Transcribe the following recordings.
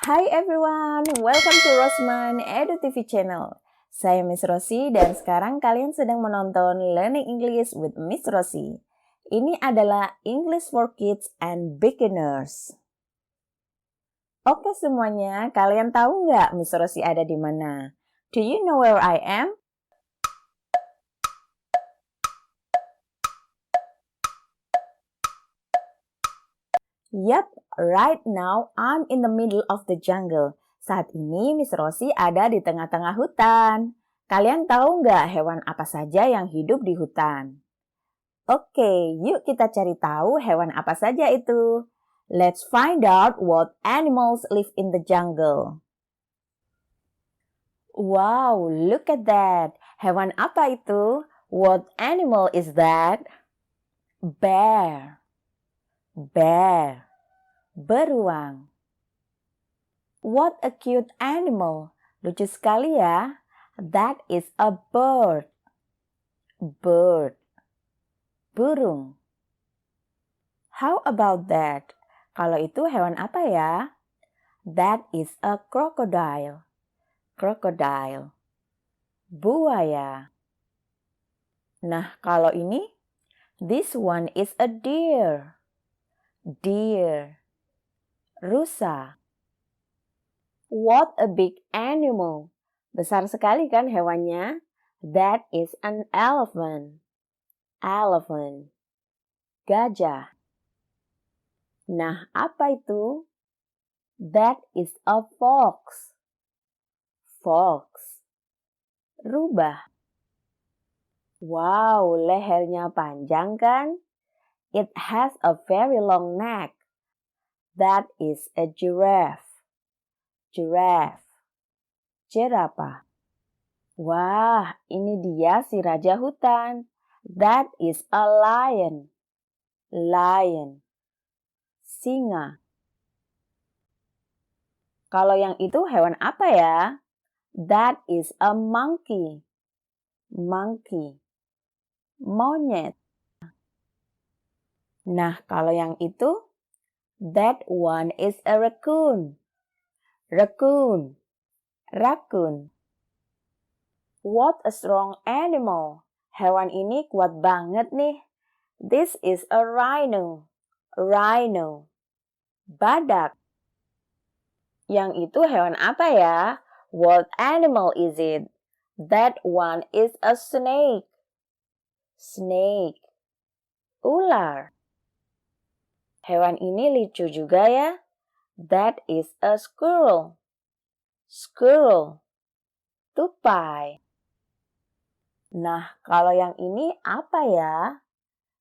Hi everyone, welcome to Rosman EduTV channel. Saya Ms Rosy dan sekarang kalian sedang menonton Learning English with Ms Rosy. Ini adalah English for Kids and Beginners. Oke semuanya, kalian tahu nggak Ms Rosy ada di mana? Do you know where I am? Yup, right now I'm in the middle of the jungle. Saat ini Miss Rosy ada di tengah-tengah hutan. Kalian tahu nggak hewan apa saja yang hidup di hutan? Oke, yuk kita cari tahu hewan apa saja itu. Let's find out what animals live in the jungle. Wow, look at that. Hewan apa itu? What animal is that? Bear. Bear. Beruang. What a cute animal. Lucu sekali ya. That is a bird. Bird. Burung. How about that? Kalau itu hewan apa ya? That is a crocodile. Crocodile. Buaya. Nah, kalau ini? This one is a deer. Deer. Rusa. What a big animal. Besar sekali kan hewannya? That is an elephant. Elephant. Gajah. Nah, apa itu? That is a fox. Fox. Rubah. Wow, lehernya panjang kan? It has a very long neck. That is a giraffe. Giraffe. Jerapah. Wah, ini dia si raja hutan. That is a lion. Lion. Singa. Kalau yang itu hewan apa ya? That is a monkey. Monkey. Monyet. Nah, kalau yang itu? That one is a raccoon. Raccoon. Raccoon. What a strong animal. Hewan ini kuat banget nih. This is a rhino. Rhino. Badak. Yang itu hewan apa ya? What animal is it? That one is a snake. Snake. Ular. Hewan ini lucu juga ya. That is a squirrel. Squirrel. Tupai. Nah, kalau yang ini apa ya?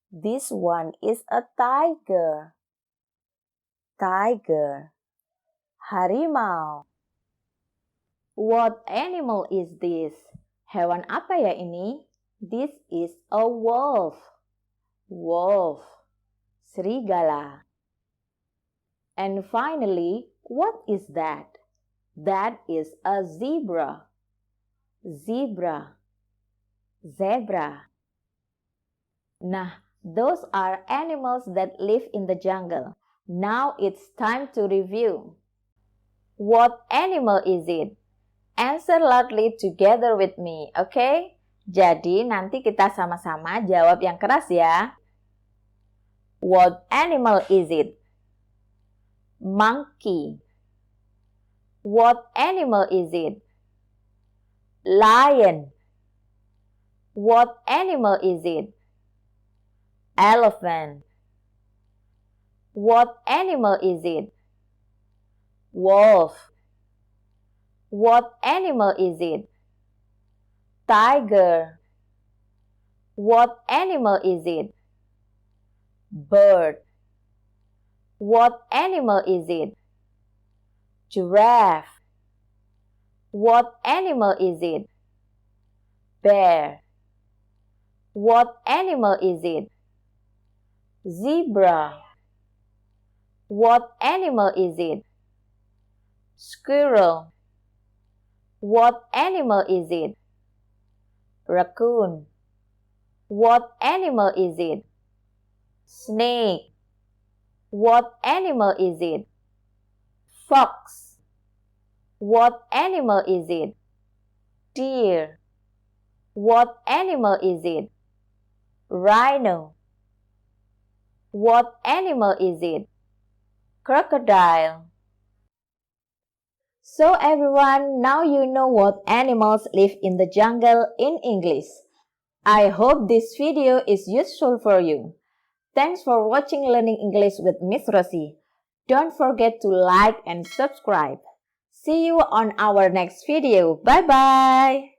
This one is a tiger. Tiger. Harimau. What animal is this? Hewan apa ya ini? This is a wolf. Wolf. Serigala. And finally, what is that? That is a zebra. Zebra. Zebra. Nah, those are animals that live in the jungle. Now it's time to review. What animal is it? Answer loudly together with me, okay? Jadi nanti kita sama-sama jawab yang keras ya. What animal is it? Monkey. What animal is it? Lion. What animal is it? Elephant. What animal is it? Wolf. What animal is it? Tiger. What animal is it? Bird. What animal is it? Giraffe. What animal is it? Bear. What animal is it? Zebra. What animal is it? Squirrel. What animal is it? Raccoon. What animal is it? Snake. What animal is it? Fox. What animal is it? Deer. What animal is it? Rhino. What animal is it? Crocodile. So everyone, now you know what animals live in the jungle in English. I hope this video is useful for you. Thanks for watching Learning English with Ms Rosy. Don't forget to like and subscribe. See you on our next video. Bye-bye.